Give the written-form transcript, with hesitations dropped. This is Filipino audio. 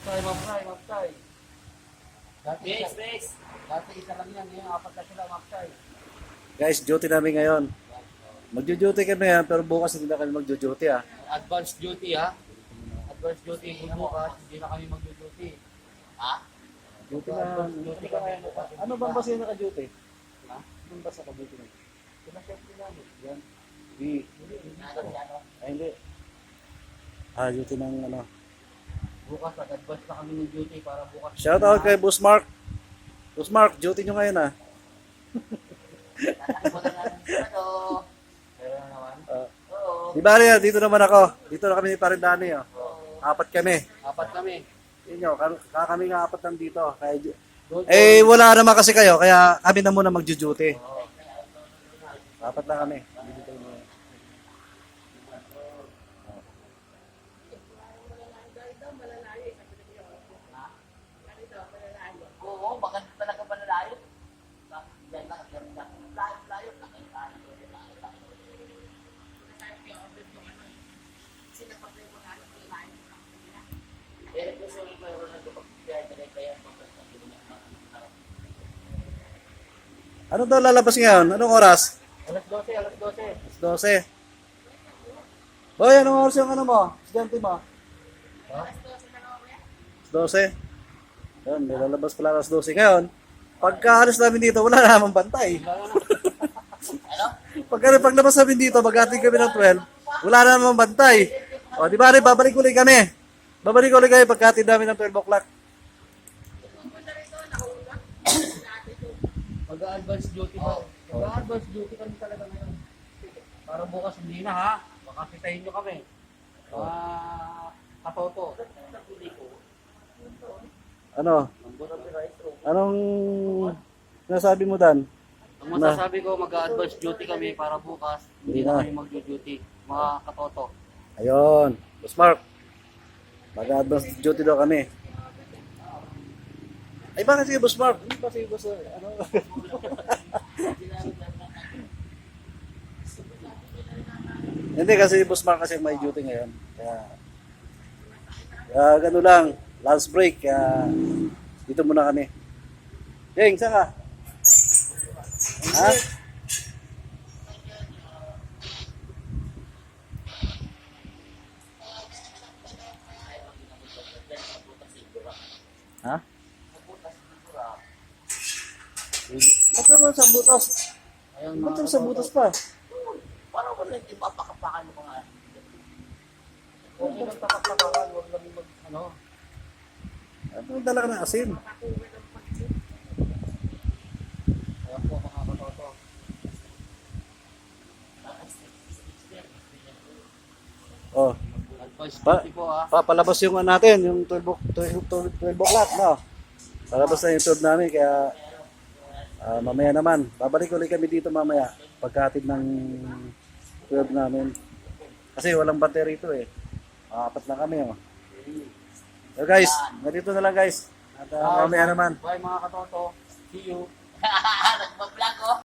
Mapsay. Dati isa lang yan, ngayon apat na sila mapsay. Guys, duty namin ngayon. Magjo-duty kami yan, pero bukas hindi na kami magjo-duty ah. Advanced duty ha. Advanced duty kung bukas, hindi na kami mag-duty. Ha? Duty na, duty ka ngayon. Ano bang basa yung naka-duty? Ha? Anong basa ka-duty na? Pinasiyempre namin. Yan. Di. Ay, hindi. Ah, duty ng ano. Bukas, advance na kami ng duty para bukas. Shout out kay Boss Mark. Boss Mark, duty nyo ngayon ah. Nakalimutan namin ito. Pero naman. Oo. Di ba rin, dito naman ako. Dito na kami ni Parindani oh. Apat kami. Apat kami. Yun nyo, kami nga apat lang dito. Kaya, Doon, wala naman kasi kayo, kaya kami na muna magjo-duty. Oo. Apat lang kami. Oo, baka talaga malalayo. Layo. Ano daw lalabas ngayon? Anong oras? Alas 12. Alas 12. Boy, anong oras yung ano mo? Estudyante mo? Alas 12. Yan, may lalabas pala alas 12. Ngayon, pagka-alis namin dito, wala na namang bantay. Ano? Paglabas namin dito, mag-ating kami ng 12, wala na namang bantay. O, di ba rin, babalik ulit kami. Babalik ulit kayo pagka-ating namin ng 12 o'clock. Mag-advance duty ba? Mag-advance duty kami talaga ngayon. Para bukas hindi na ha. Baka sitahin nyo kami. Katoto. Ano? Anong sinasabi mo, Dan? Ang masasabi ko, mag-advance duty kami para bukas hindi Hindi na na. kami mag-duty. Mga katoto. Ayun. Boss Mark, mag-advance duty daw kami. Ay, bakit si Boss Mark? Hindi pa si Boss, ano? Hindi kasi si Boss Mark kasi may duty ngayon. Kaya gano'n lang. Last break. Kaya dito muna kami. Jeng, saan ka? Ha? Ha? Ba't naman sa butas? Ayun, Ba't mga yung sa katoto. butas pa? Parang wala yung ipapakapakan mo mga. Kung hindi nagpapakapakan, huwag lang mag, ano. Ano yung dala ka ng asin? Ayan po mga katoto. Oh, Advance Pa- duty po ha. papalabas yung ano natin, yung 12 o'clock, no? Palabas na yung 12 namin, kaya mamaya naman. Babalik ulit kami dito mamaya, pagkatid ng 12 namin. Kasi walang battery ito eh. Apat na kami, oh. So guys, ganito na lang guys. At mamaya naman. Bye mga katoto. See you. Nagbablog oh.